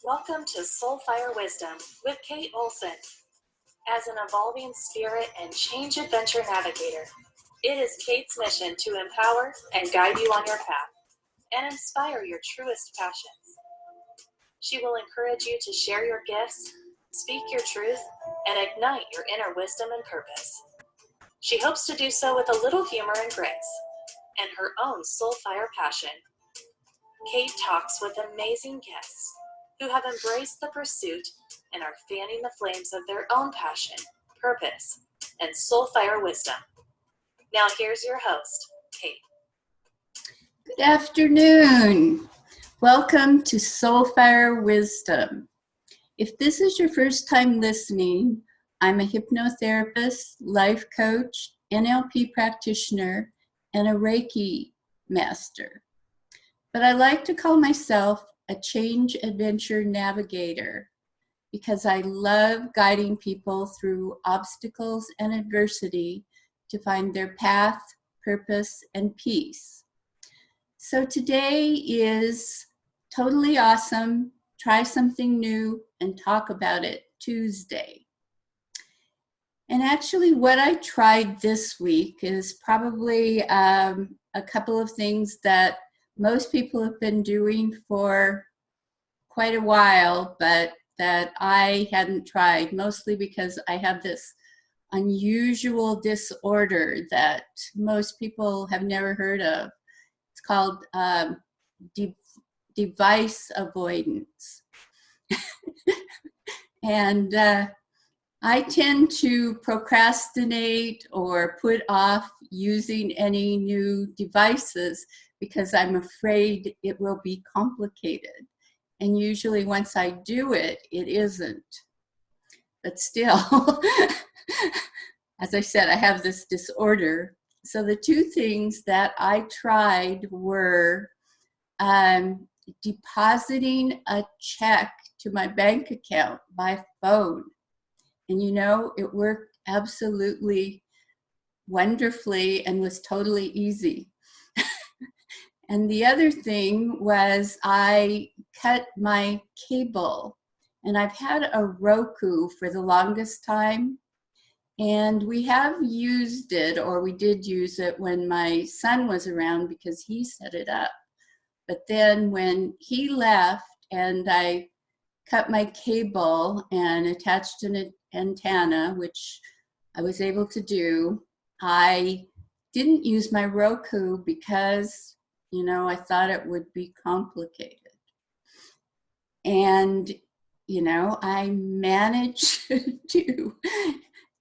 Welcome to Soulfire Wisdom with Kate Olson. As an evolving spirit and change adventure navigator, it is Kate's mission to empower and guide you on your path and inspire your truest passions. She will encourage you to share your gifts, speak your truth, and ignite your inner wisdom and purpose. She hopes to do so with a little humor and grace and her own soulfire passion. Kate talks with amazing guests who have embraced the pursuit and are fanning the flames of their own passion, purpose, and soulfire wisdom. Now here's your host, Kate. Good afternoon. Welcome to Soulfire Wisdom. If this is your first time listening, I'm a hypnotherapist, life coach, NLP practitioner, and a Reiki master. But I like to call myself a change adventure navigator because I love guiding people through obstacles and adversity to find their path, purpose, and peace. So today is Totally Awesome, Try Something New and Talk About It Tuesday. And actually what I tried this week is probably a couple of things that most people have been doing for quite a while, but that I hadn't tried, mostly because I have this unusual disorder that most people have never heard of. It's called device avoidance. And I tend to procrastinate or put off using any new devices because I'm afraid it will be complicated. And usually once I do it, it isn't. But still, as I said, I have this disorder. So the two things that I tried were depositing a check to my bank account by phone. And you know, it worked absolutely wonderfully and was totally easy. And the other thing was I cut my cable. And I've had a Roku for the longest time. And we have used it, or we did use it when my son was around because he set it up. But then when he left and I cut my cable and attached an antenna, which I was able to do, I didn't use my Roku because, you know, I thought it would be complicated. And, you know, I managed to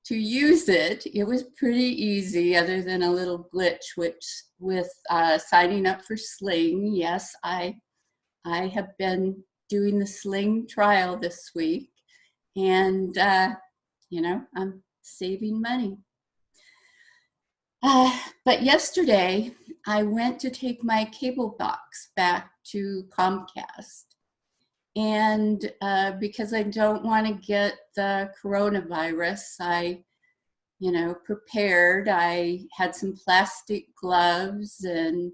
use it. It was pretty easy, other than a little glitch, which with signing up for Sling. Yes, I have been doing the Sling trial this week, and you know, I'm saving money. But yesterday, I went to take my cable box back to Comcast. And because I don't want to get the coronavirus, I, you know, prepared. I had some plastic gloves and,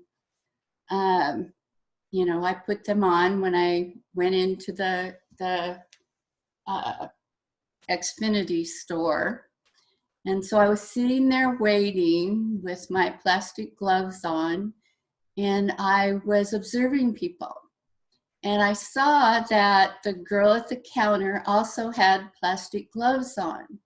you know, I put them on when I went into the Xfinity store. And so I was sitting there waiting with my plastic gloves on, and I was observing people. And I saw that the girl at the counter also had plastic gloves on.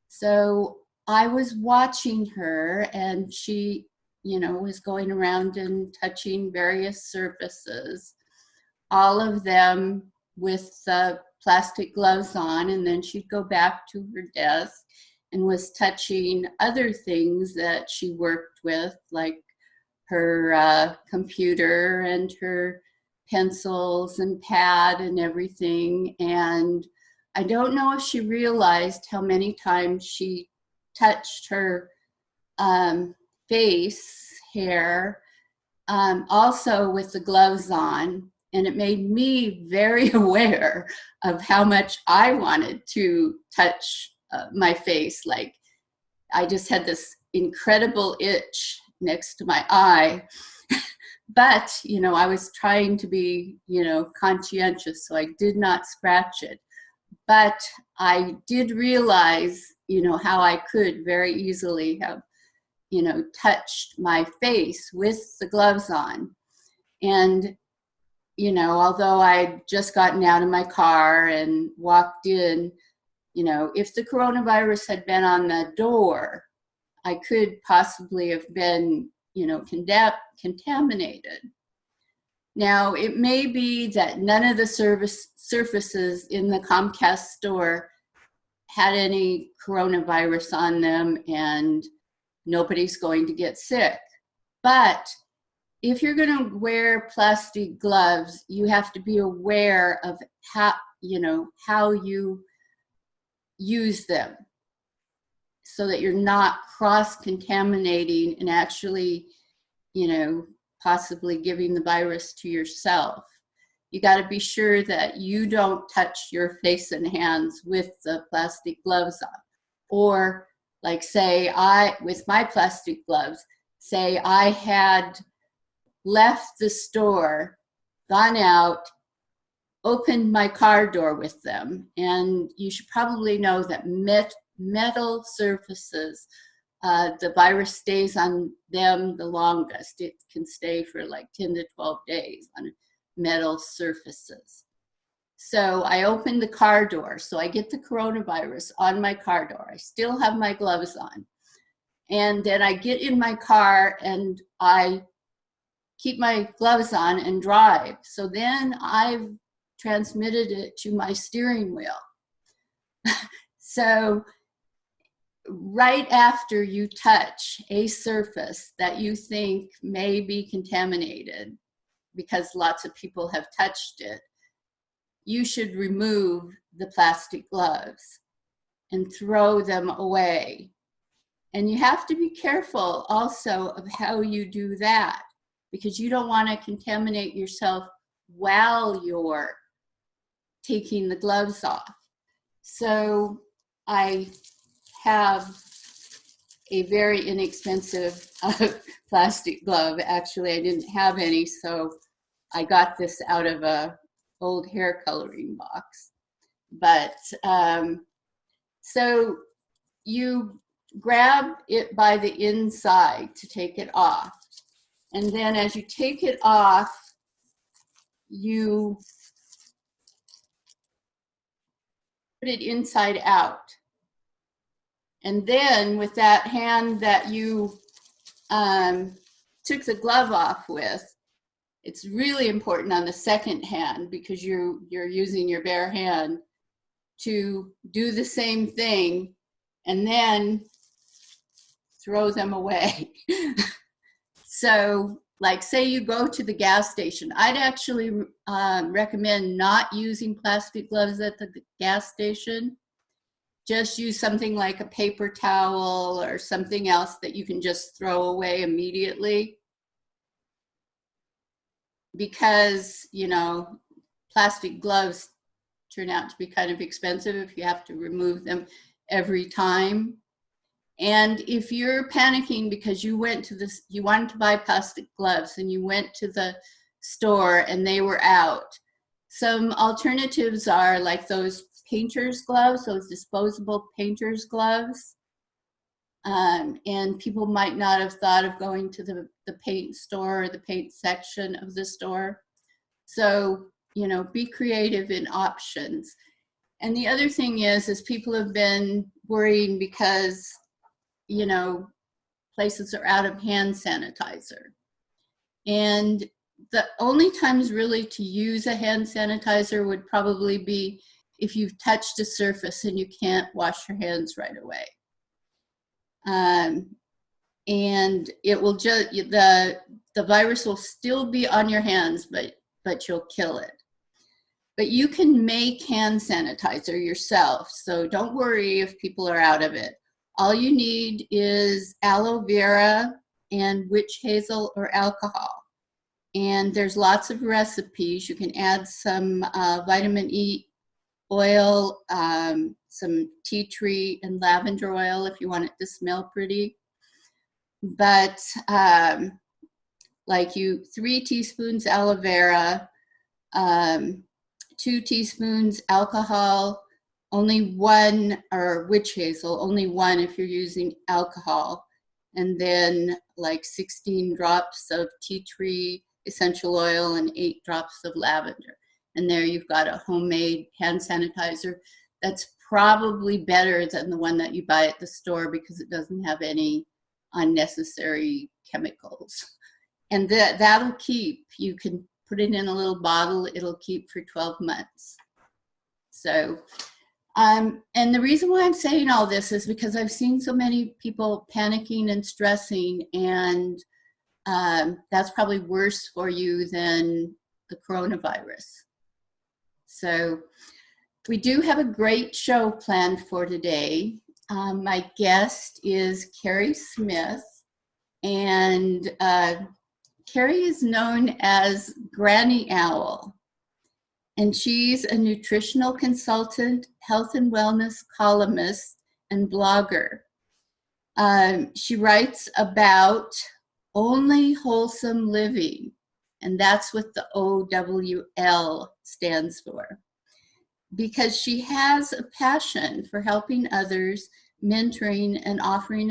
So I was watching her, and she, you know, was going around and touching various surfaces, all of them with the plastic gloves on, and then she'd go back to her desk and was touching other things that she worked with, like her computer and her pencils and pad and everything. And I don't know if she realized how many times she touched her face, hair, also with the gloves on. And it made me very aware of how much I wanted to touch my face. Like, I just had this incredible itch next to my eye But, you know, I was trying to be, you know, conscientious, so I did not scratch it. But I did realize, you know, how I could very easily have, you know, touched my face with the gloves on. And, you know, although I'd just gotten out of my car and walked in, you know, if the coronavirus had been on the door, I could possibly have been, you know, contaminated. Now, it may be that none of the surfaces in the Comcast store had any coronavirus on them and nobody's going to get sick. But if you're going to wear plastic gloves, you have to be aware of how, you know, how you use them so that you're not cross-contaminating and actually, you know, possibly giving the virus to yourself. You got to be sure that you don't touch your face and hands with the plastic gloves on. Or like say with my plastic gloves, say I had left the store, gone out, opened my car door with them. And you should probably know that metal surfaces, the virus stays on them the longest. It can stay for like 10 to 12 days on metal surfaces. So I opened the car door, so I get the coronavirus on my car door. I still have my gloves on. And then I get in my car and I keep my gloves on and drive. So then I've transmitted it to my steering wheel. So right after you touch a surface that you think may be contaminated, because lots of people have touched it, you should remove the plastic gloves and throw them away. And you have to be careful also of how you do that, because you don't want to contaminate yourself while you're taking the gloves off. So I have a very inexpensive plastic glove. Actually, I didn't have any, so I got this out of a old hair coloring box. But so you grab it by the inside to take it off. And then as you take it off, you put it inside out. And then with that hand that you took the glove off with, it's really important on the second hand, because you're using your bare hand, to do the same thing and then throw them away. So like say you go to the gas station, I'd actually recommend not using plastic gloves at the gas station. Just use something like a paper towel or something else that you can just throw away immediately. Because, you know, plastic gloves turn out to be kind of expensive if you have to remove them every time. And if you're panicking because you wanted to buy plastic gloves and you went to the store and they were out, some alternatives are like those painter's gloves, those disposable painter's gloves. And people might not have thought of going to the paint store or the paint section of the store. So, you know, be creative in options. And the other thing is people have been worrying because, you know, places are out of hand sanitizer. And the only times really to use a hand sanitizer would probably be if you've touched a surface and you can't wash your hands right away. And it will just, the virus will still be on your hands, but you'll kill it. But you can make hand sanitizer yourself, so don't worry if people are out of it. All you need is aloe vera and witch hazel or alcohol. And there's lots of recipes. You can add some vitamin E oil, some tea tree and lavender oil if you want it to smell pretty. But like 3 teaspoons aloe vera, 2 teaspoons alcohol, only 1, or witch hazel, only 1 if you're using alcohol, and then like 16 drops of tea tree essential oil and 8 drops of lavender. And there you've got a homemade hand sanitizer that's probably better than the one that you buy at the store because it doesn't have any unnecessary chemicals. And that'll keep. You can put it in a little bottle, it'll keep for 12 months. So, and the reason why I'm saying all this is because I've seen so many people panicking and stressing, and that's probably worse for you than the coronavirus. So we do have a great show planned for today. My guest is Kerry Smith, and Kerry is known as Granny Owl, and she's a nutritional consultant, health and wellness columnist, and blogger. She writes about Only Wholesome Living, and that's what the OWL stands for, because she has a passion for helping others, mentoring, and offering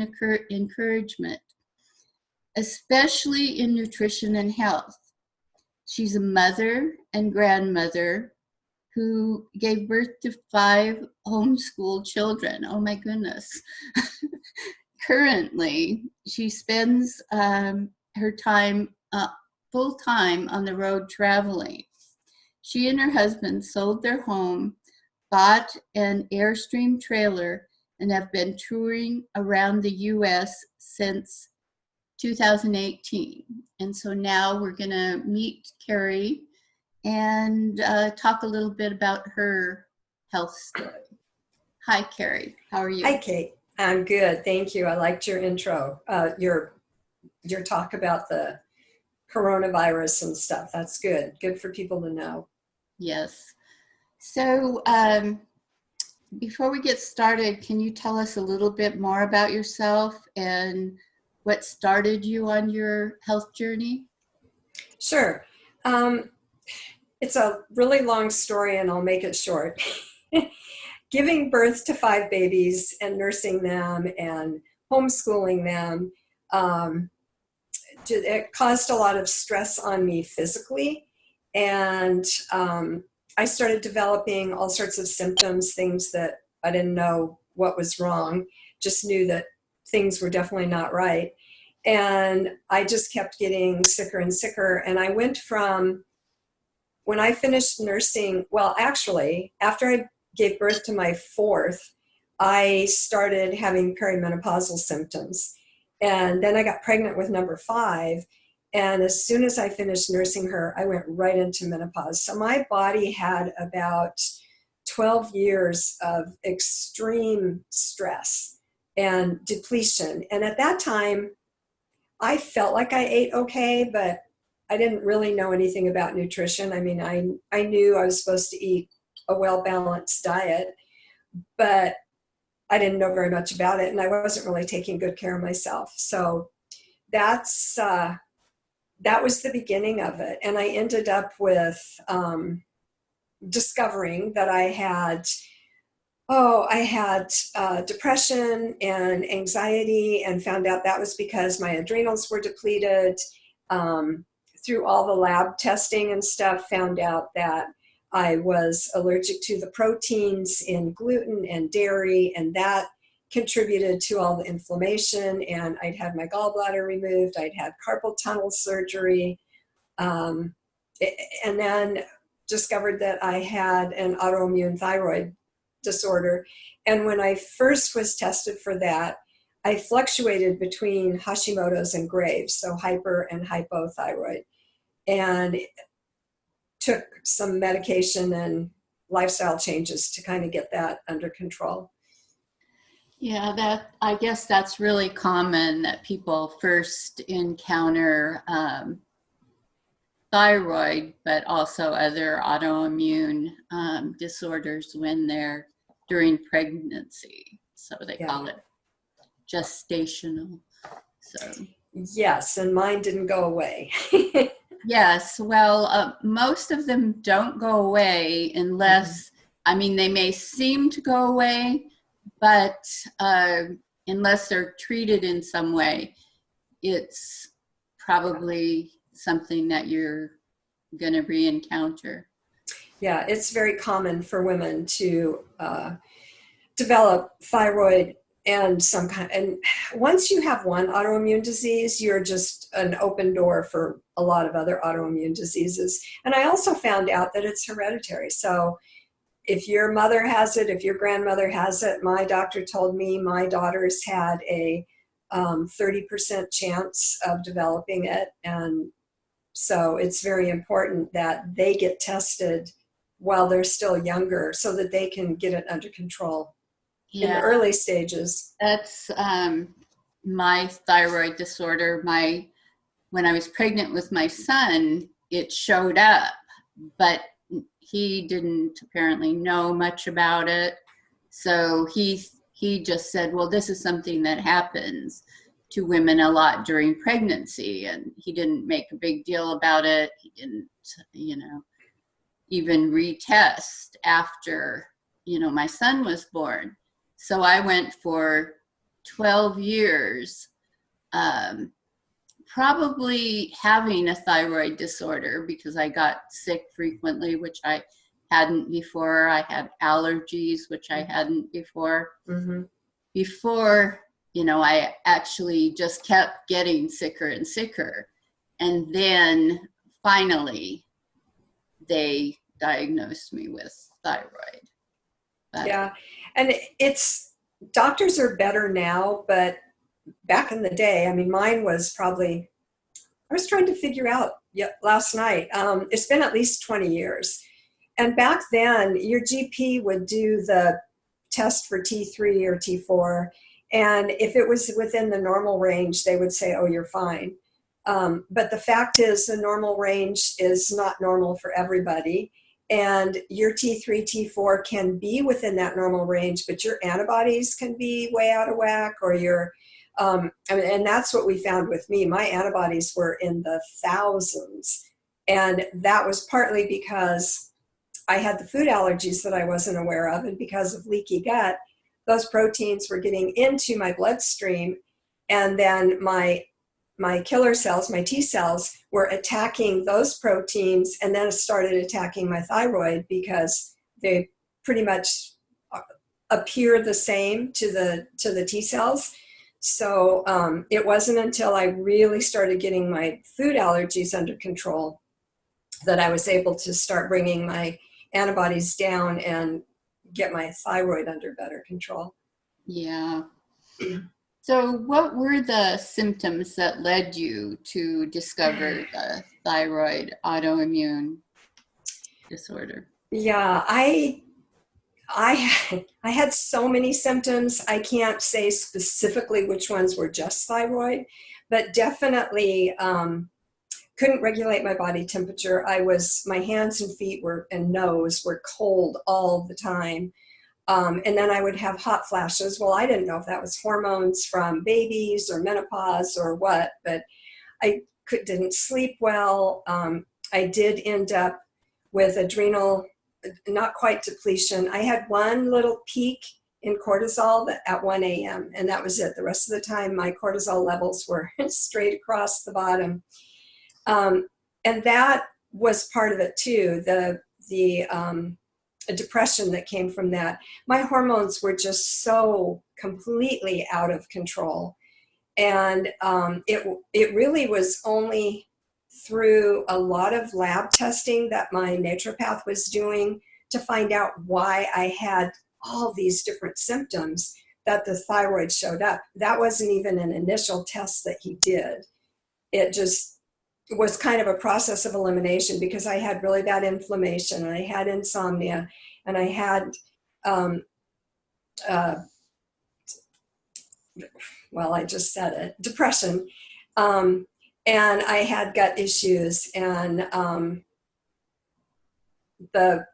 encouragement, especially in nutrition and health. She's a mother and grandmother who gave birth to 5 homeschool children. Oh my goodness. Currently, she spends her time full time on the road traveling. She and her husband sold their home, bought an Airstream trailer, and have been touring around the US since 2018. And so now we're going to meet Kerry and talk a little bit about her health story. Hi, Kerry. How are you? Hi, Kate. I'm good. Thank you. I liked your intro, your talk about the coronavirus and stuff. That's good. Good for people to know. Yes. So before we get started, can you tell us a little bit more about yourself and what started you on your health journey? Sure. It's a really long story and I'll make it short. Giving birth to 5 babies and nursing them and homeschooling them, it caused a lot of stress on me physically. And I started developing all sorts of symptoms, things that I didn't know what was wrong, just knew that things were definitely not right. And I just kept getting sicker and sicker. And I went from, when I finished nursing, well, actually, after I gave birth to my 4th, I started having perimenopausal symptoms. And then I got pregnant with number 5. And as soon as I finished nursing her, I went right into menopause. So my body had about 12 years of extreme stress and depletion. And at that time, I felt like I ate okay, but I didn't really know anything about nutrition. I mean, I knew I was supposed to eat a well-balanced diet, but I didn't know very much about it, and I wasn't really taking good care of myself. So that was the beginning of it. And I ended up with discovering that I had depression and anxiety, and found out that was because my adrenals were depleted. Through all the lab testing and stuff, found out that I was allergic to the proteins in gluten and dairy, and that contributed to all the inflammation. And I'd had my gallbladder removed. I'd had carpal tunnel surgery, and then discovered that I had an autoimmune thyroid disorder. And when I first was tested for that, I fluctuated between Hashimoto's and Graves', so hyper and hypothyroid, and took some medication and lifestyle changes to kind of get that under control. Yeah, I guess that's really common, that people first encounter thyroid, but also other autoimmune disorders when they're during pregnancy. So they call it gestational. So Yes, and mine didn't go away. Yes, well, most of them don't go away unless, I mean, they may seem to go away, but unless they're treated in some way, it's probably something that you're going to re-encounter. Yeah, it's very common for women to develop thyroid and some kind. And once you have one autoimmune disease, you're just an open door for a lot of other autoimmune diseases. And I also found out that it's hereditary. So if your mother has it, if your grandmother has it, my doctor told me my daughters had a 30% chance of developing it. And so it's very important that they get tested while they're still younger so that they can get it under control in the Yeah, early stages. that's my thyroid disorder. When I was pregnant with my son, it showed up, but he didn't apparently know much about it. So he just said, well, this is something that happens to women a lot during pregnancy. And he didn't make a big deal about it. He didn't, even retest after, my son was born. So I went for 12 years, probably having a thyroid disorder because I got sick frequently, which I hadn't before. I had allergies, which I hadn't before. Mm-hmm. Before, I actually just kept getting sicker and sicker. And then finally, they diagnosed me with thyroid. Yeah, and doctors are better now, but back in the day, I mean, mine was probably, I was trying to figure out last night. It's been at least 20 years. And back then, your GP would do the test for T3 or T4. And if it was within the normal range, they would say, oh, you're fine. But the fact is, the normal range is not normal for everybody. And your T3, T4 can be within that normal range, but your antibodies can be way out of whack, or and that's what we found with me. My antibodies were in the thousands. And that was partly because I had the food allergies that I wasn't aware of. And because of leaky gut, those proteins were getting into my bloodstream. And then my killer cells, my T cells, were attacking those proteins, and then it started attacking my thyroid because they pretty much appear the same to the T cells. So it wasn't until I really started getting my food allergies under control that I was able to start bringing my antibodies down and get my thyroid under better control. Yeah. So what were the symptoms that led you to discover the thyroid autoimmune disorder? Yeah, I had so many symptoms. I can't say specifically which ones were just thyroid, but definitely couldn't regulate my body temperature. My hands and feet and nose were cold all the time. And then I would have hot flashes. Well, I didn't know if that was hormones from babies or menopause or what, but I didn't sleep well. I did end up with adrenal, not quite depletion. I had one little peak in cortisol at 1 a.m. and that was it. The rest of the time, my cortisol levels were straight across the bottom. And that was part of it too. A depression that came from that. My hormones were just so completely out of control. And it really was only through a lot of lab testing that my naturopath was doing to find out why I had all these different symptoms that the thyroid showed up. That wasn't even an initial test that he did. It just was kind of a process of elimination because I had really bad inflammation and I had insomnia and I had, well, I just said it, depression. And I had gut issues and the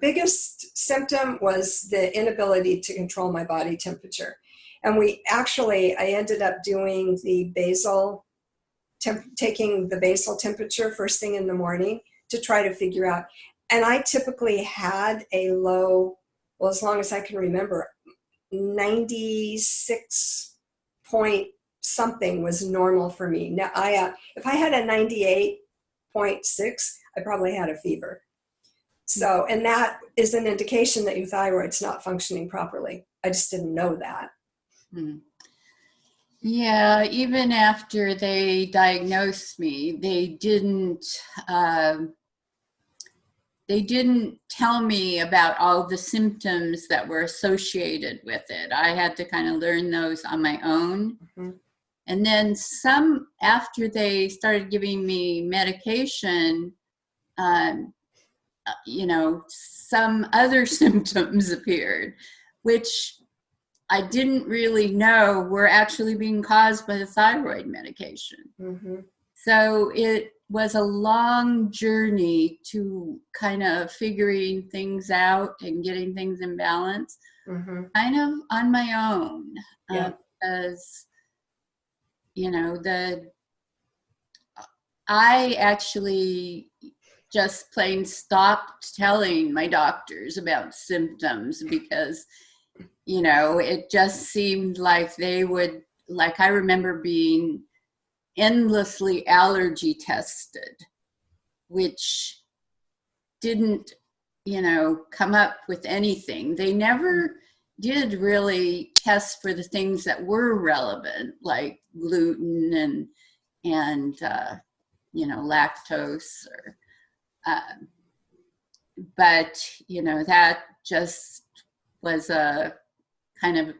biggest symptom was the inability to control my body temperature. And I ended up doing the taking the basal temperature first thing in the morning to try to figure out. And I typically had a low, well, as long as I can remember, 96 point something was normal for me. Now, if I had a 98.6, I probably had a fever. So, and that is an indication that your thyroid's not functioning properly. I just didn't know that. Yeah, even after they diagnosed me, they didn't tell me about all the symptoms that were associated with it. I had to kind of learn those on my own. Mm-hmm. And then after they started giving me medication, some other symptoms appeared, which I didn't really know were actually being caused by the thyroid medication. Mm-hmm. So it was a long journey to kind of figuring things out and getting things in balance, kind of on my own. Because, I actually just plain stopped telling my doctors about symptoms because it just seemed like they would, like I remember being endlessly allergy tested, which didn't, come up with anything. They never did really test for the things that were relevant, like gluten and lactose but that just was a kind of,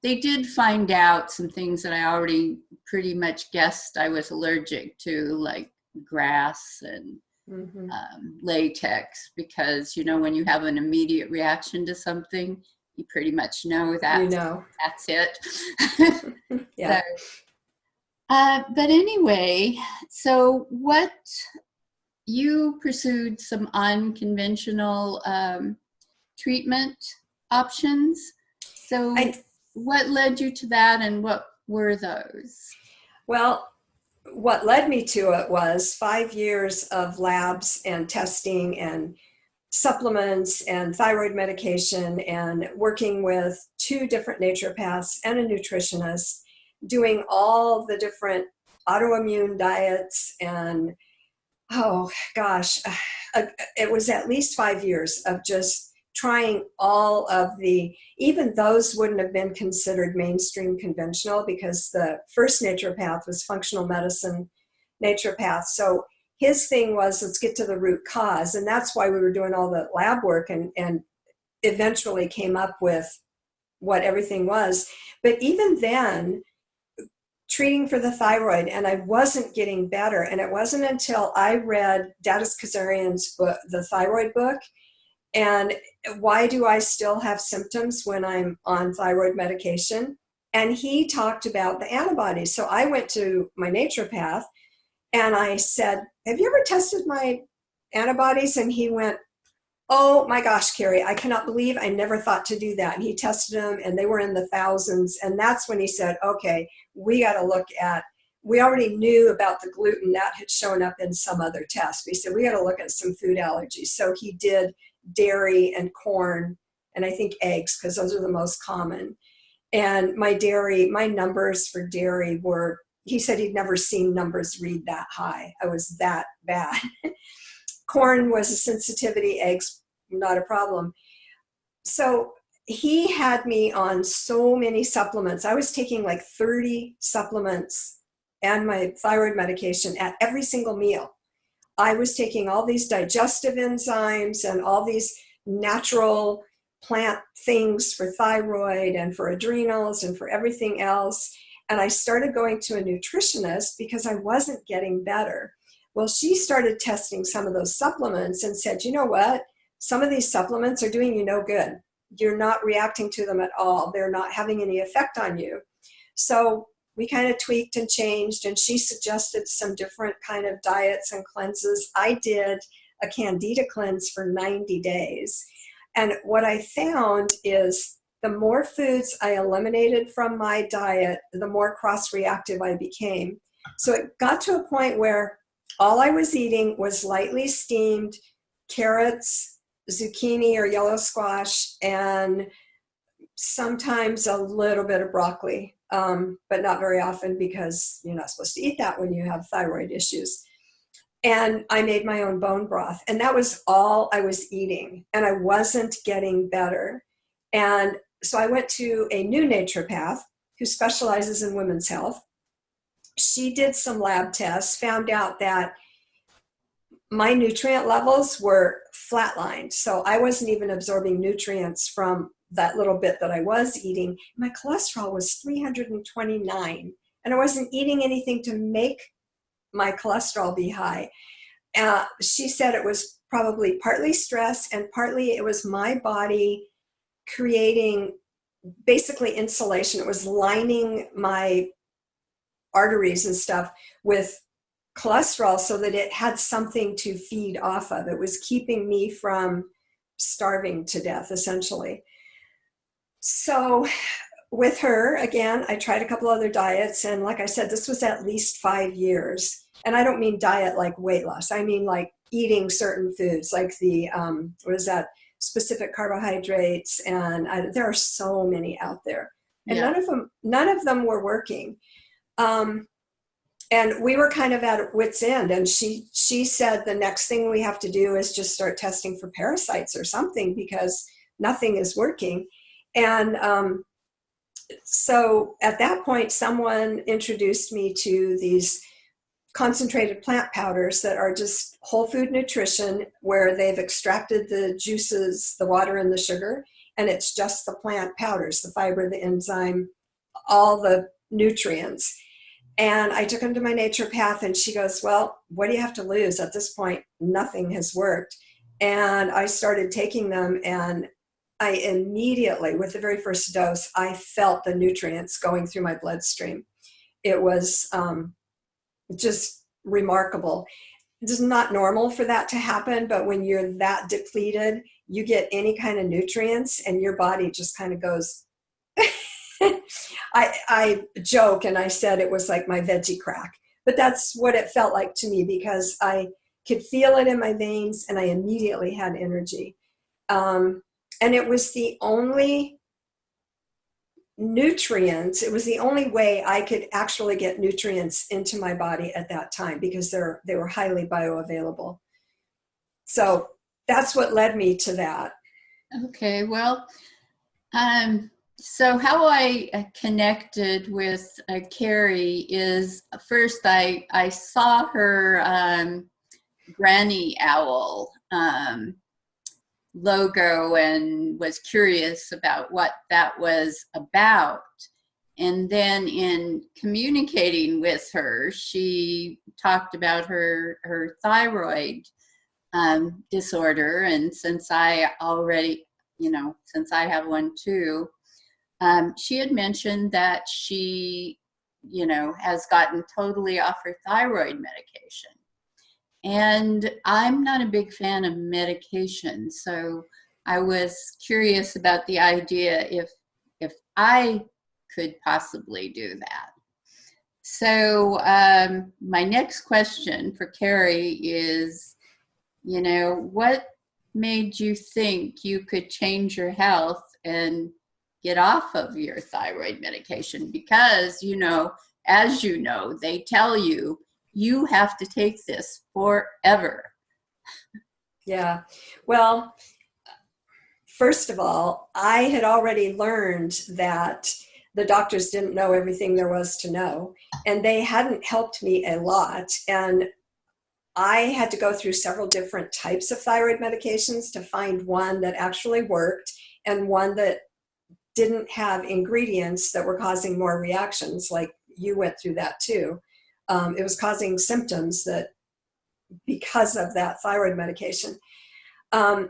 they did find out some things that I already pretty much guessed I was allergic to, like grass and latex, because, when you have an immediate reaction to something, you pretty much know that that's it. Yeah. But anyway, so you pursued some unconventional treatment options. So what led you to that, and what were those? Well, what led me to it was 5 years of labs and testing and supplements and thyroid medication, and working with 2 different naturopaths and a nutritionist, doing all the different autoimmune diets. And oh gosh, it was at least 5 years of just trying all of even those wouldn't have been considered mainstream conventional, because the first naturopath was functional medicine naturopath. So his thing was, let's get to the root cause. And that's why we were doing all the lab work and eventually came up with what everything was. But even then, treating for the thyroid, and I wasn't getting better. And it wasn't until I read Dadis Kazarian's book, the thyroid book, and why do I still have symptoms when I'm on thyroid medication? And he talked about the antibodies. So I went to my naturopath and I said, have you ever tested my antibodies? And he went, oh my gosh, Kerry, I cannot believe I never thought to do that. And he tested them and they were in the thousands. And that's when he said, okay, we got to look at, we already knew about the gluten that had shown up in some other test. He said, we got to look at some food allergies. So he did dairy and corn, and I think eggs, because those are the most common. And my numbers for dairy were, he said he'd never seen numbers read that high. I was that bad. Corn was a sensitivity, eggs, not a problem. So he had me on so many supplements. I was taking like 30 supplements and my thyroid medication at every single meal. I was taking all these digestive enzymes and all these natural plant things for thyroid and for adrenals and for everything else. And I started going to a nutritionist because I wasn't getting better. Well, she started testing some of those supplements and said, you know what? Some of these supplements are doing you no good. You're not reacting to them at all. They're not having any effect on you. So we kind of tweaked and changed, and she suggested some different kind of diets and cleanses. I did a candida cleanse for 90 days. And what I found is the more foods I eliminated from my diet, the more cross-reactive I became. So it got to a point where all I was eating was lightly steamed carrots, zucchini or yellow squash, and sometimes a little bit of broccoli, but not very often because you're not supposed to eat that when you have thyroid issues. And I made my own bone broth, and that was all I was eating, and I wasn't getting better. And so I went to a new naturopath who specializes in women's health. She did some lab tests, found out that my nutrient levels were flatlined. So I wasn't even absorbing nutrients from that little bit that I was eating. My cholesterol was 329, and I wasn't eating anything to make my cholesterol be high. She said it was probably partly stress and partly it was my body creating basically insulation. It was lining my arteries and stuff with cholesterol so that it had something to feed off of. It was keeping me from starving to death, essentially. So with her, again, I tried a couple other diets. And like I said, this was at least 5 years. And I don't mean diet like weight loss. I mean like eating certain foods, like the, specific carbohydrates. And there are so many out there. And Yeah. none of them were working. And we were kind of at wit's end. And she said the next thing we have to do is just start testing for parasites or something because nothing is working. And so at that point, someone introduced me to these concentrated plant powders that are just whole food nutrition where they've extracted the juices, the water and the sugar, and it's just the plant powders, the fiber, the enzyme, all the nutrients. And I took them to my naturopath and she goes, well, what do you have to lose? At this point, nothing has worked. And I started taking them and I immediately, with the very first dose, I felt the nutrients going through my bloodstream. It was just remarkable. It's not normal for that to happen, but when you're that depleted, you get any kind of nutrients and your body just kind of goes, I joke and I said it was like my veggie crack, but that's what it felt like to me because I could feel it in my veins and I immediately had energy. And it was the only nutrients, it was the only way I could actually get nutrients into my body at that time because they were highly bioavailable. So that's what led me to that. Okay, well, so how I connected with Kerry is first I saw her granny owl logo and was curious about what that was about. And then in communicating with her, she talked about her thyroid disorder. And since I already, since I have one too, she had mentioned that she, has gotten totally off her thyroid medication. And I'm not a big fan of medication, so I was curious about the idea if I could possibly do that. So my next question for Kerry is, what made you think you could change your health and get off of your thyroid medication? Because, as they tell you, you have to take this forever. Yeah. Well, first of all, I had already learned that the doctors didn't know everything there was to know, and they hadn't helped me a lot. And I had to go through several different types of thyroid medications to find one that actually worked and one that didn't have ingredients that were causing more reactions, like you went through that too. It was causing symptoms that because of that thyroid medication. And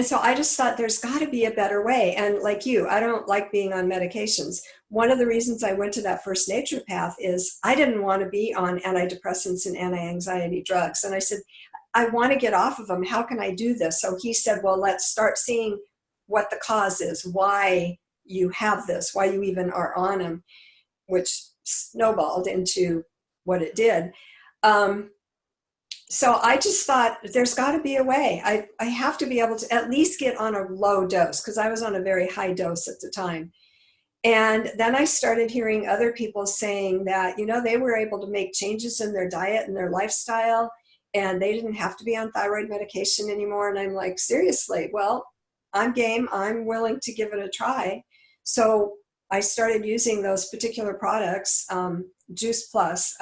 so I just thought there's got to be a better way. And like you, I don't like being on medications. One of the reasons I went to that first naturopath is I didn't want to be on antidepressants and anti-anxiety drugs. And I said, I want to get off of them. How can I do this? So he said, well, let's start seeing what the cause is, why you have this, why you even are on them, which snowballed into what it did. So I just thought there's got to be a way. I have to be able to at least get on a low dose, because I was on a very high dose at the time. And then I started hearing other people saying that, they were able to make changes in their diet and their lifestyle, and they didn't have to be on thyroid medication anymore. And I'm like, seriously? Well, I'm game. I'm willing to give it a try. So I started using those particular products, Juice Plus.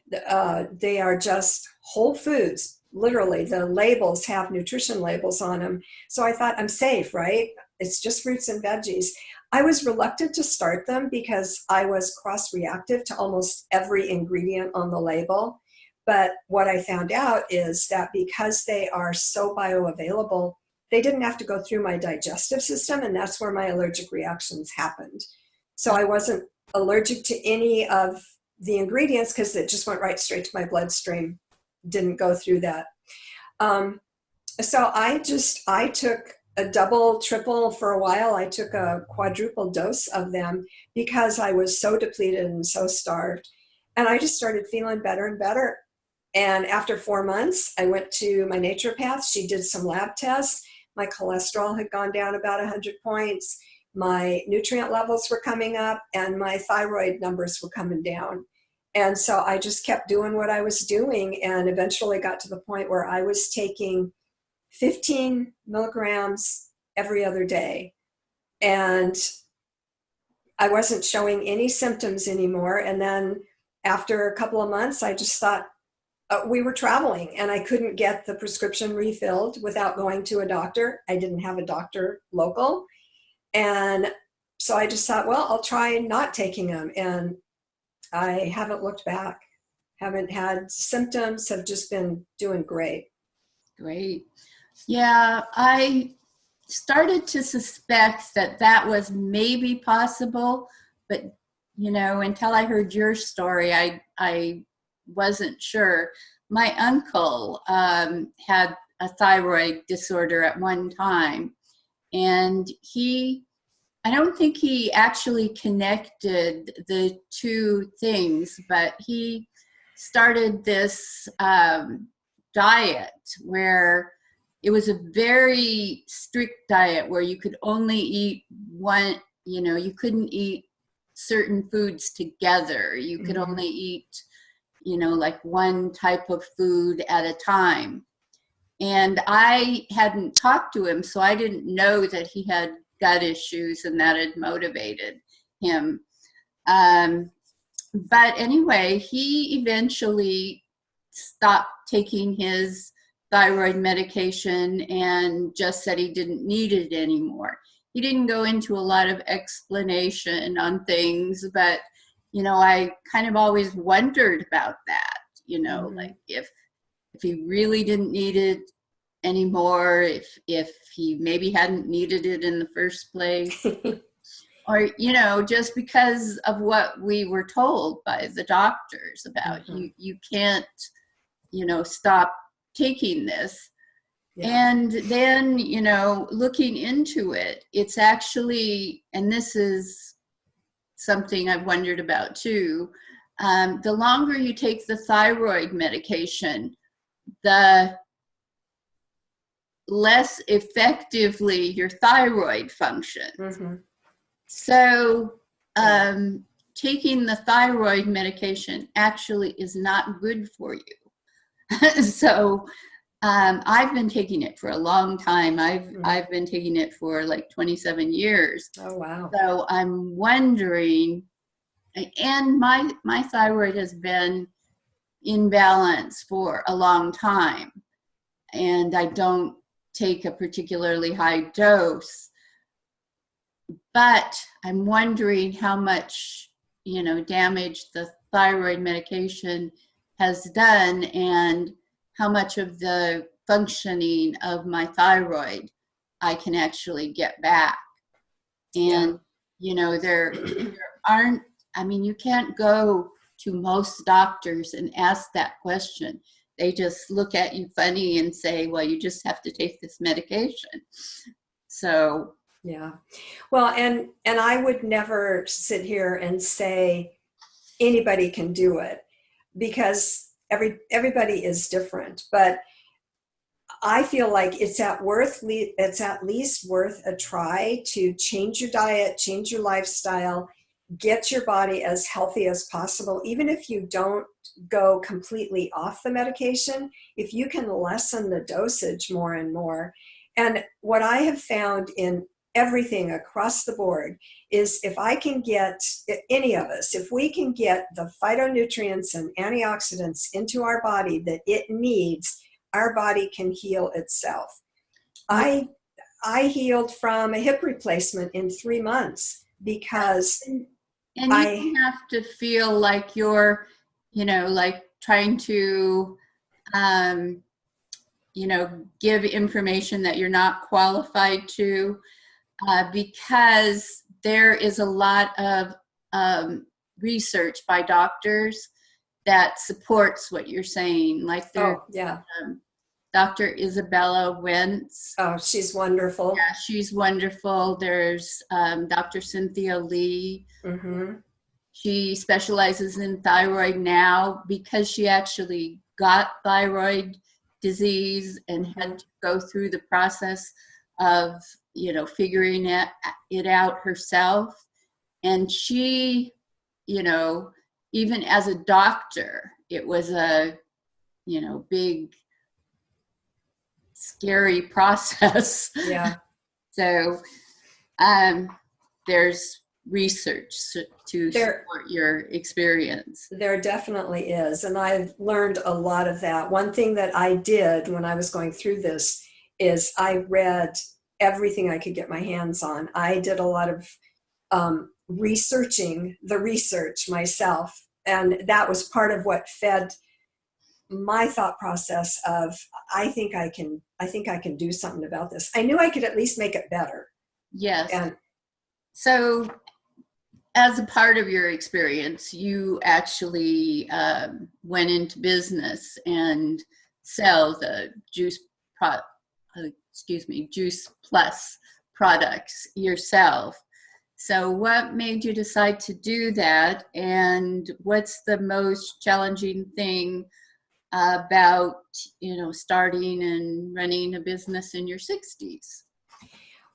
They are just whole foods. Literally, the labels have nutrition labels on them. So I thought, I'm safe, right? It's just fruits and veggies. I was reluctant to start them because I was cross-reactive to almost every ingredient on the label. But what I found out is that because they are so bioavailable, they didn't have to go through my digestive system, and that's where my allergic reactions happened. So I wasn't allergic to any of the ingredients because it just went right straight to my bloodstream, didn't go through that. So I took a double, triple for a while. I took a quadruple dose of them because I was so depleted and so starved. And I just started feeling better and better. And after 4 months, I went to my naturopath. She did some lab tests. My cholesterol had gone down about 100 points. My nutrient levels were coming up, and my thyroid numbers were coming down. And so I just kept doing what I was doing, and eventually got to the point where I was taking 15 milligrams every other day. And I wasn't showing any symptoms anymore. And then after a couple of months, I just thought, we were traveling and I couldn't get the prescription refilled without going to a doctor. I didn't have a doctor local. And so I just thought, well, I'll try not taking them. And I haven't looked back, haven't had symptoms, have just been doing great. Great. Yeah, I started to suspect that was maybe possible, but until I heard your story, I wasn't sure. My uncle had a thyroid disorder at one time, and I don't think he actually connected the two things, but he started this diet where it was a very strict diet where you could only eat one, you couldn't eat certain foods together. You could only eat, like one type of food at a time. And I hadn't talked to him, so I didn't know that he had gut issues and that had motivated him. But anyway, he eventually stopped taking his thyroid medication and just said he didn't need it anymore. He didn't go into a lot of explanation on things, but I kind of always wondered about that, like if he really didn't need it anymore, if he maybe hadn't needed it in the first place, or just because of what we were told by the doctors about you can't stop taking this. And then looking into it, it's actually, and this is something I've wondered about too, the longer you take the thyroid medication, the less effectively your thyroid functions. So taking the thyroid medication actually is not good for you. So I've been taking it for a long time. I've been taking it for like 27 years. Oh, wow. So I'm wondering, and my thyroid has been in balance for a long time, and I don't take a particularly high dose, but I'm wondering how much damage the thyroid medication has done, and how much of the functioning of my thyroid I can actually get back. And there aren't, you can't go to most doctors and ask that question. They just look at you funny and say, well, you just have to take this medication. So Yeah. Well, and I would never sit here and say anybody can do it, because everybody is different. But I feel like it's at least worth a try to change your diet, change your lifestyle, get your body as healthy as possible. Even if you don't go completely off the medication, if you can lessen the dosage more and more. And what I have found in everything across the board is, if I can get, any of us, if we can get the phytonutrients and antioxidants into our body that it needs, our body can heal itself. I healed from a hip replacement in 3 months because And you don't have to feel like you're, like trying to, give information that you're not qualified to, because there is a lot of research by doctors that supports what you're saying. Like Dr. Isabella Wentz. Oh, she's wonderful. Yeah, she's wonderful. There's Dr. Cynthia Lee. Mm-hmm. She specializes in thyroid now because she actually got thyroid disease and had to go through the process of, figuring it out herself. And she, even as a doctor, it was a, big, scary process. Yeah. So there's research to support your experience. There definitely is. And I've learned a lot of that. One thing that I did when I was going through this is I read everything I could get my hands on. I did a lot of researching the research myself. And that was part of what fed my thought process of, I think I can do something about this. I knew I could at least make it better. Yes. And so as a part of your experience, you actually went into business and sell the Juice Plus products yourself. So what made you decide to do that? And what's the most challenging thing about, starting and running a business in your 60s?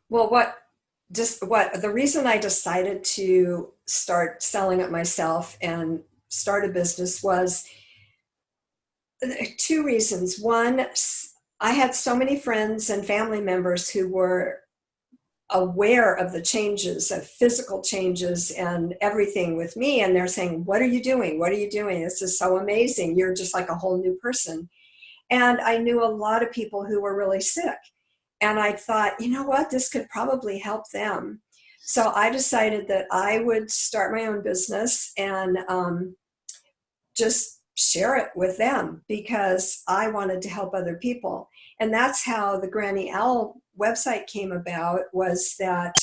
Well, the reason I decided to start selling it myself and start a business was 2 reasons. One, I had so many friends and family members who were aware of the changes, of physical changes and everything with me. And they're saying, what are you doing? What are you doing? This is so amazing. You're just like a whole new person. And I knew a lot of people who were really sick. And I thought, you know what, this could probably help them. So I decided that I would start my own business and just share it with them, because I wanted to help other people. And that's how the Granny Owl website came about, was that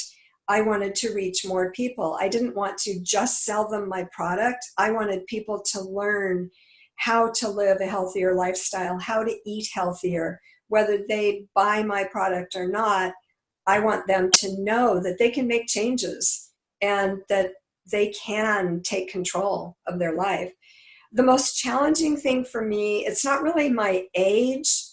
I wanted to reach more people. I didn't want to just sell them my product. I wanted people to learn how to live a healthier lifestyle, how to eat healthier. Whether they buy my product or not, I want them to know that they can make changes and that they can take control of their life. The most challenging thing for me, it's not really my age.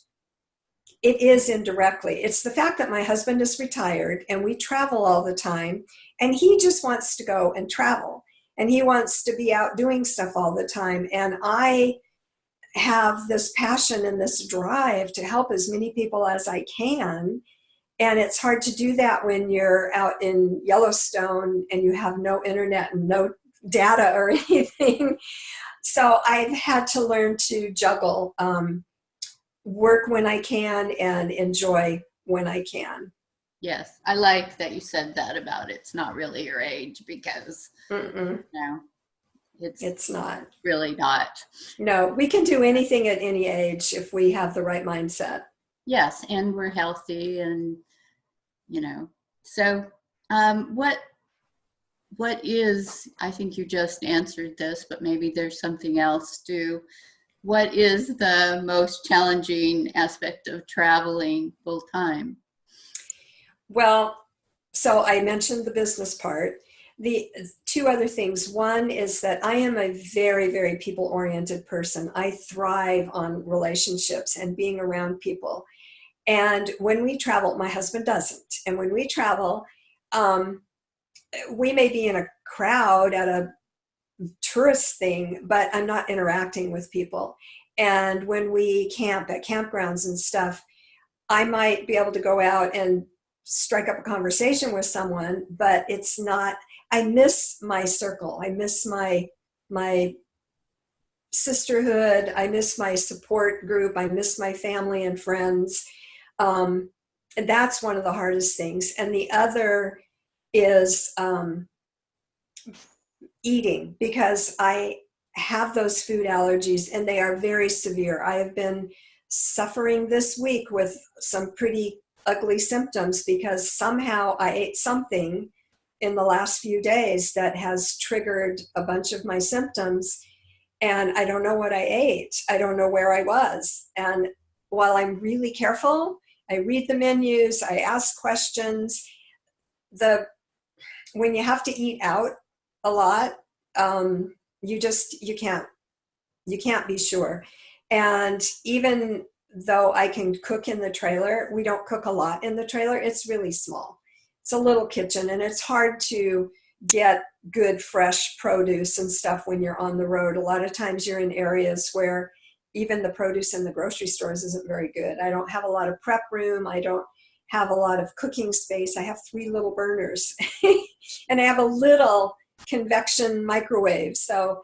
It is indirectly. It's the fact that my husband is retired and we travel all the time, and he just wants to go and travel, and he wants to be out doing stuff all the time. And I have this passion and this drive to help as many people as I can. And it's hard to do that when you're out in Yellowstone and you have no internet and no data or anything. So I've had to learn to juggle, work when I can and enjoy when I can. Yes, I like that you said that about it's not really your age, because it's not really not. No, we can do anything at any age if we have the right mindset. Yes, and we're healthy, and so what is, I think you just answered this, but maybe there's something else too. What is the most challenging aspect of traveling full time? Well, so I mentioned the business part. The two other things. One is that I am a very, very people-oriented person. I thrive on relationships and being around people. And when we travel, my husband doesn't. And when we travel, we may be in a crowd at a tourist thing, but I'm not interacting with people. And when we camp at campgrounds and stuff, I might be able to go out and strike up a conversation with someone, but it's not, I miss my circle. I miss my sisterhood. I miss my support group. I miss my family and friends. And that's one of the hardest things. And the other is eating, because I have those food allergies and they are very severe. I have been suffering this week with some pretty ugly symptoms because somehow I ate something in the last few days that has triggered a bunch of my symptoms, and I don't know what I ate. I don't know where I was. And while I'm really careful, I read the menus, I ask questions. When you have to eat out a lot, you can't be sure. And even though I can cook in the trailer, we don't cook a lot in the trailer. It's really small. It's a little kitchen, and it's hard to get good fresh produce and stuff when you're on the road. A lot of times you're in areas where even the produce in the grocery stores isn't very good. I don't have a lot of prep room. I don't have a lot of cooking space. I have 3 little burners and I have a little convection microwave. So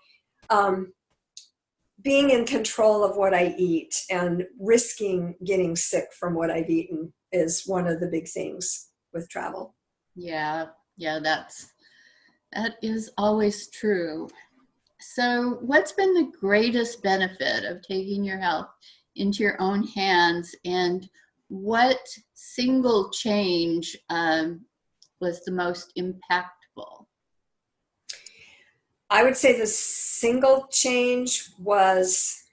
being in control of what I eat and risking getting sick from what I've eaten is one of the big things with travel. Yeah, that is always true. So what's been the greatest benefit of taking your health into your own hands, and what single change was the most impactful? I would say the single change was,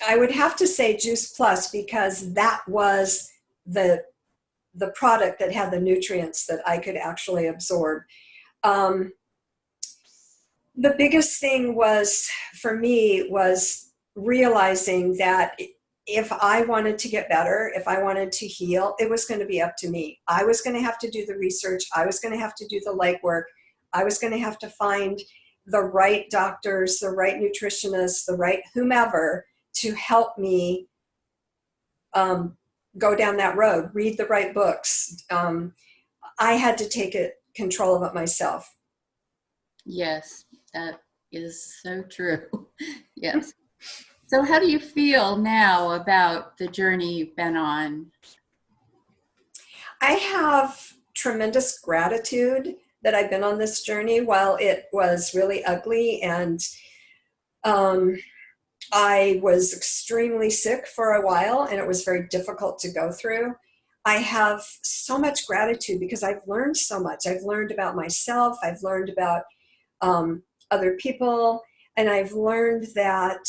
I would have to say Juice Plus, because that was the product that had the nutrients that I could actually absorb. The biggest thing was, for me, was realizing that if I wanted to get better, if I wanted to heal, it was going to be up to me. I was going to have to do the research. I was going to have to do the legwork. I was going to have to find the right doctors, the right nutritionists, the right whomever to help me go down that road, read the right books. I had to take control of it myself. Yes, that is so true. Yes. So how do you feel now about the journey you've been on? I have tremendous gratitude that I've been on this journey. While it was really ugly, and I was extremely sick for a while, and it was very difficult to go through, I have so much gratitude because I've learned so much. I've learned about myself. I've learned about other people, and I've learned that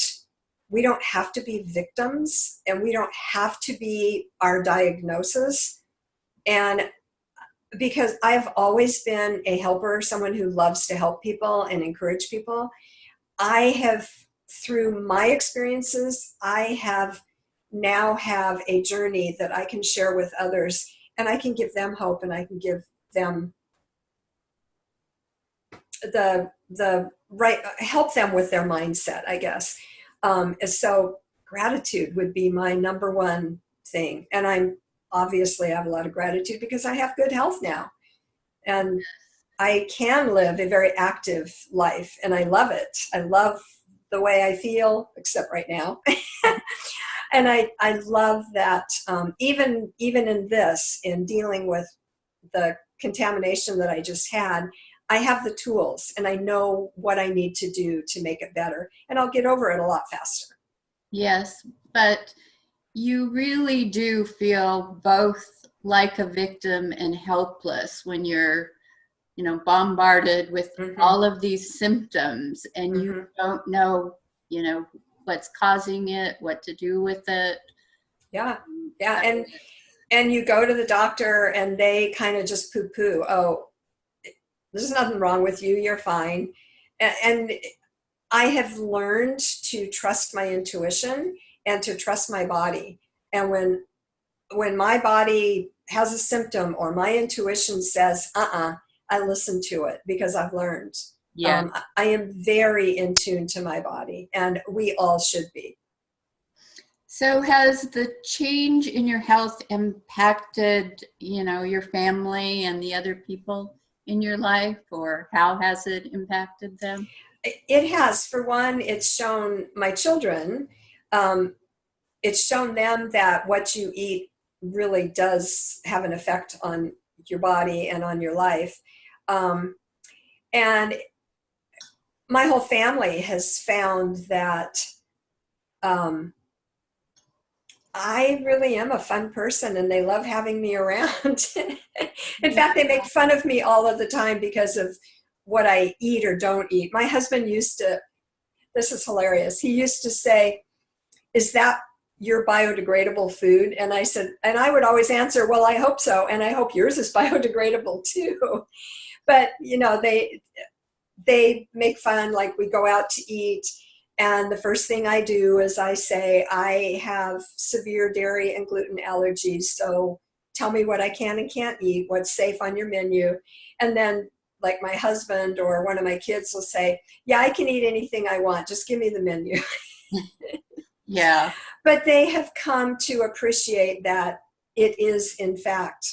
we don't have to be victims, and we don't have to be our diagnosis. And because I've always been a helper, someone who loves to help people and encourage people, I have, through my experiences, I now have a journey that I can share with others, and I can give them hope, and I can give them the right, help them with their mindset, I guess. So gratitude would be my number one thing. And I have a lot of gratitude because I have good health now. And I can live a very active life, and I love it. I love the way I feel, except right now. And I love that even in this, in dealing with the contamination that I just had, I have the tools and I know what I need to do to make it better, and I'll get over it a lot faster. Yes, but you really do feel both like a victim and helpless when you're, bombarded with all of these symptoms, and you don't know, what's causing it, what to do with it. Yeah. And and you go to the doctor and they kind of just poo-poo, oh, there's nothing wrong with you, you're fine. And I have learned to trust my intuition and to trust my body. And when my body has a symptom or my intuition says, I listen to it because I've learned. Yeah. I am very in tune to my body, and we all should be. So has the change in your health impacted, your family and the other people in your life, or how has it impacted them? It has. For one, it's shown my children, it's shown them that what you eat really does have an effect on your body and on your life. And my whole family has found that I really am a fun person and they love having me around. In fact, they make fun of me all of the time because of what I eat or don't eat. My husband used to, this is hilarious, he used to say, is that your biodegradable food? And I said, and I would always answer, well, I hope so. And I hope yours is biodegradable too. But, they make fun, like we go out to eat. And the first thing I do is I say, I have severe dairy and gluten allergies. So tell me what I can and can't eat, what's safe on your menu. And then like my husband or one of my kids will say, yeah, I can eat anything I want. Just give me the menu. Yeah. But they have come to appreciate that it is, in fact,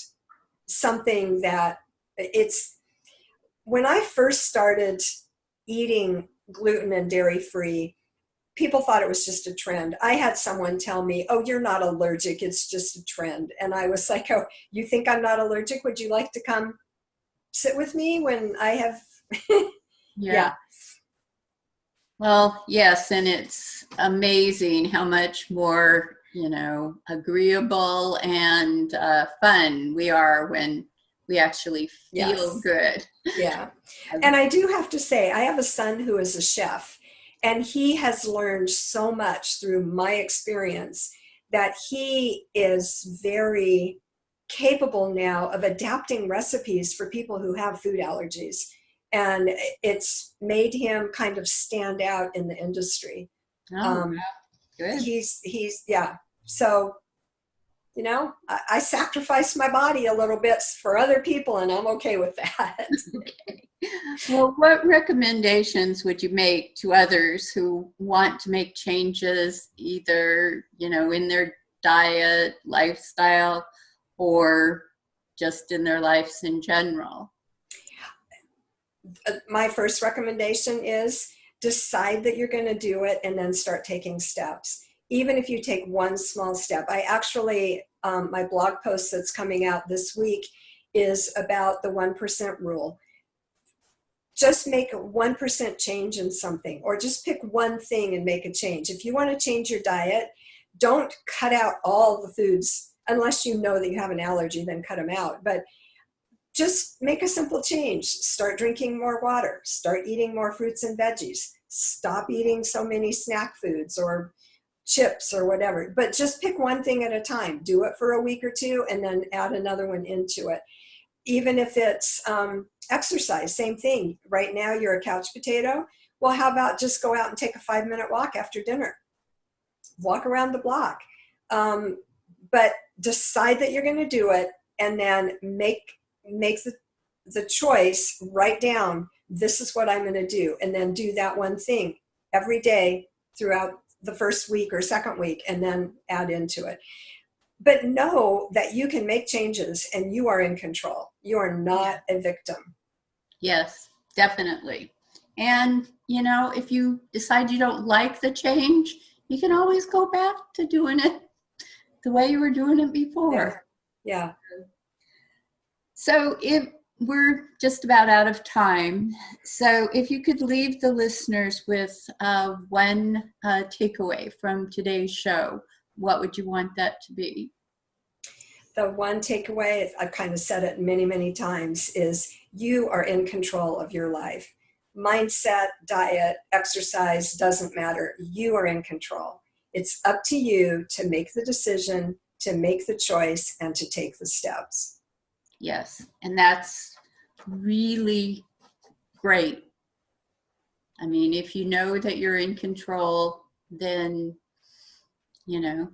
something that it's, when I first started eating gluten and dairy free, people thought it was just a trend. I had someone tell me, oh, you're not allergic, it's just a trend. And I was like, oh, you think I'm not allergic? Would you like to come sit with me when I have? Yeah. Well, yes, and it's amazing how much more, agreeable and fun we are when we actually feel Yes. good. Yeah. And I do have to say, I have a son who is a chef, and he has learned so much through my experience that he is very capable now of adapting recipes for people who have food allergies. And it's made him kind of stand out in the industry. Oh, good. He's yeah. So, I sacrifice my body a little bit for other people, and I'm okay with that. Okay. Well, what recommendations would you make to others who want to make changes, either, in their diet, lifestyle, or just in their lives in general? My first recommendation is decide that you're going to do it and then start taking steps. Even if you take one small step. I actually, my blog post that's coming out this week is about the 1% rule. Just make a 1% change in something, or just pick one thing and make a change. If you want to change your diet, don't cut out all the foods unless you know that you have an allergy, then cut them out. But just make a simple change. Start drinking more water. Start eating more fruits and veggies. Stop eating so many snack foods or chips or whatever. But just pick one thing at a time. Do it for a week or two and then add another one into it. Even if it's exercise, same thing. Right now you're a couch potato. Well, how about just go out and take a 5-minute walk after dinner? Walk around the block. But decide that you're going to do it, and then make the choice, write down, this is what I'm going to do, and then do that one thing every day throughout the first week or second week, and then add into it. But know that you can make changes and you are in control. You are not a victim. Yes, definitely. And, if you decide you don't like the change, you can always go back to doing it the way you were doing it before. Yeah. So we're just about out of time. So if you could leave the listeners with one takeaway from today's show, what would you want that to be? The one takeaway, I've kind of said it many, many times, is you are in control of your life. Mindset, diet, exercise, doesn't matter. You are in control. It's up to you to make the decision to make the choice and to take the steps. Yes, and that's really great. I mean, if you know that you're in control, then, you know.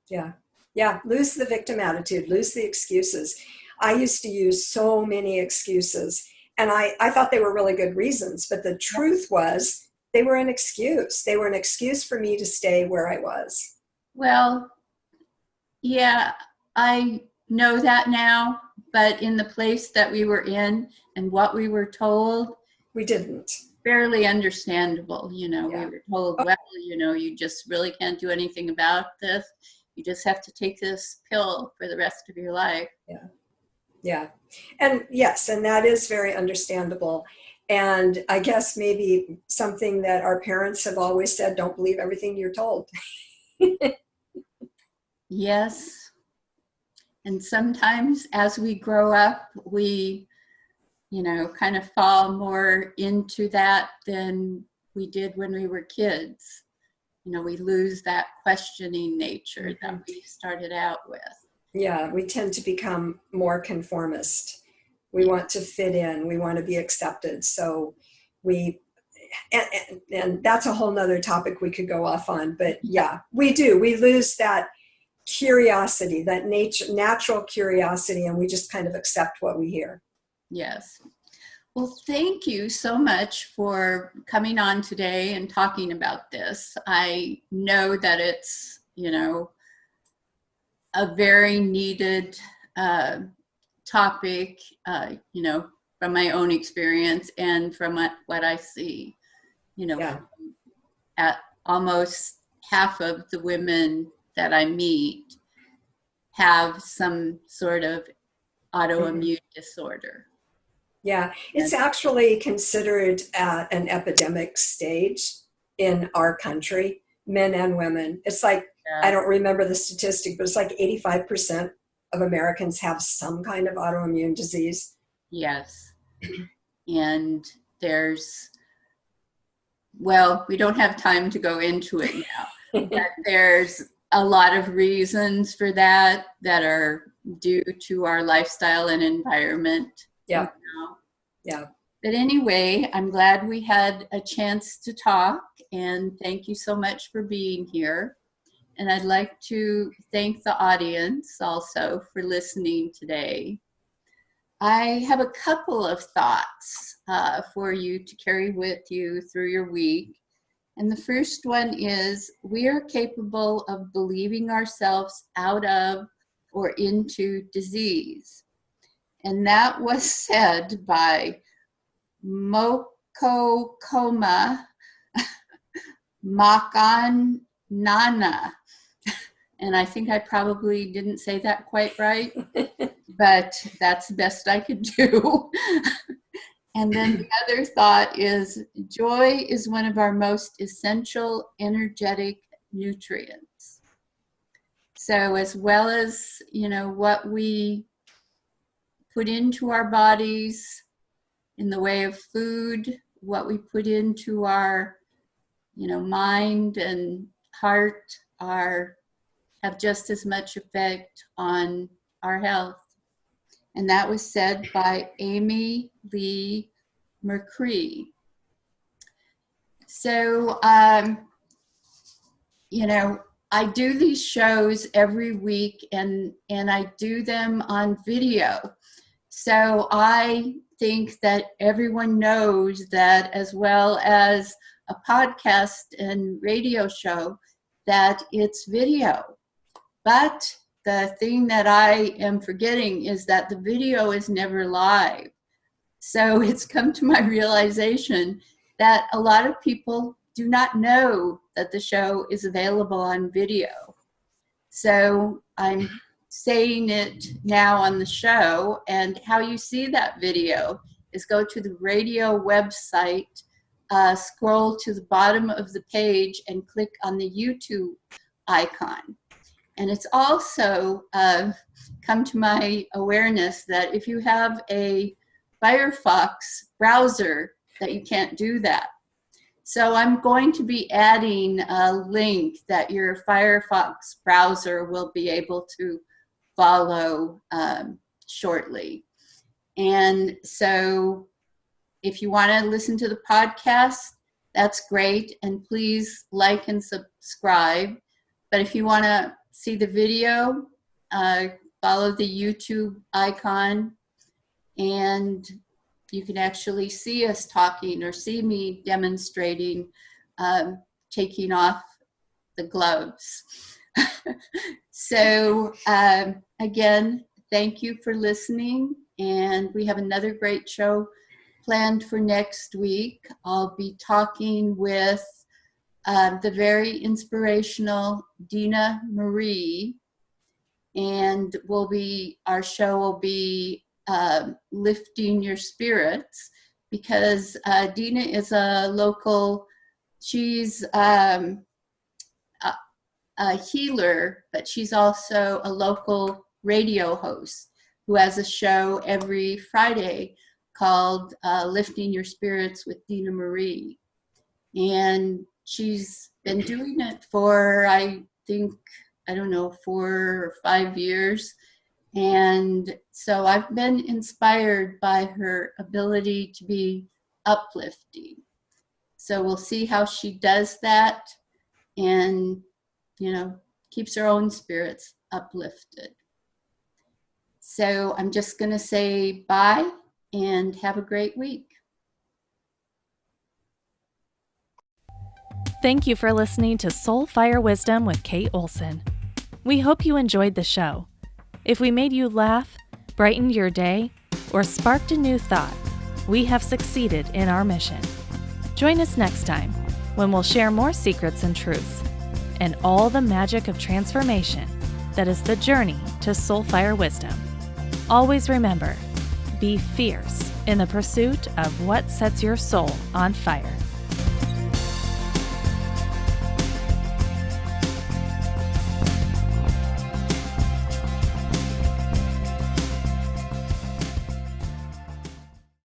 Yeah, lose the victim attitude, lose the excuses. I used to use so many excuses, and I thought they were really good reasons, but the truth was they were an excuse. They were an excuse for me to stay where I was. Well, yeah, I know that now, but in the place that we were in and what we were told, We didn't. fairly understandable. You know, Yeah. we were told, well, you know, you just really can't do anything about this. You just have to take this pill for the rest of your life. Yeah. And yes, and that is very understandable. And I guess maybe something that our parents have always said, don't believe everything you're told. Yes. And sometimes as we grow up, we, you know, kind of fall more into that than we did when we were kids. You know, we lose that questioning nature that we started out with. Yeah, we tend to become more conformist. We want to fit in. We want to be accepted. So and that's a whole nother topic we could go off on. But yeah, we do. We lose that curiosity, that natural curiosity, and we just kind of accept what we hear. Yes. Well, thank you so much for coming on today and talking about this. I know that it's, you know, a very needed topic, you know, from my own experience and from what I see, you know, Yeah. at almost half of the women that I meet have some sort of autoimmune disorder. Yeah, it's actually considered at an epidemic stage in our country, men and women. It's like, I don't remember the statistic, but it's like 85% of Americans have some kind of autoimmune disease. Yes. And there's, well, we don't have time to go into it now, but there's a lot of reasons for that are due to our lifestyle and environment. Yeah. You know? Yeah. But anyway, I'm glad we had a chance to talk, and thank you so much for being here. And I'd like to thank the audience also for listening today. I have a couple of thoughts for you to carry with you through your week. And the first one is, we are capable of believing ourselves out of or into disease. And that was said by Mokokoma Makanana. And I think I probably didn't say that quite right, but that's the best I could do. And then the other thought is, joy is one of our most essential energetic nutrients. So as well as, you know, what we put into our bodies in the way of food, what we put into our, you know, mind and heart have just as much effect on our health. And that was said by Amy Lee McCree. So, you know, I do these shows every week, and I do them on video. So I think that everyone knows that, as well as a podcast and radio show, that it's video. But the thing that I am forgetting is that the video is never live. So it's come to my realization that a lot of people do not know that the show is available on video. So I'm saying it now on the show, and how you see that video is go to the radio website, scroll to the bottom of the page and click on the YouTube icon. And it's also come to my awareness that if you have a Firefox browser, that you can't do that. So I'm going to be adding a link that your Firefox browser will be able to follow shortly. And so if you want to listen to the podcast, that's great. And please like and subscribe. But if you want to see the video, follow the YouTube icon, and you can actually see us talking or see me demonstrating taking off the gloves. So again, thank you for listening, and we have another great show planned for next week. I'll be talking with the very inspirational Dina Marie, and our show will be lifting your spirits, because Dina is a local, she's a healer, but she's also a local radio host who has a show every Friday called Lifting Your Spirits with Dina Marie. And she's been doing it for, I think, 4 or 5 years. And so I've been inspired by her ability to be uplifting. So we'll see how she does that and, keeps her own spirits uplifted. So I'm just going to say bye and have a great week. Thank you for listening to Soul Fire Wisdom with Kate Olson. We hope you enjoyed the show. If we made you laugh, brightened your day, or sparked a new thought, we have succeeded in our mission. Join us next time when we'll share more secrets and truths and all the magic of transformation that is the journey to Soul Fire Wisdom. Always remember, be fierce in the pursuit of what sets your soul on fire.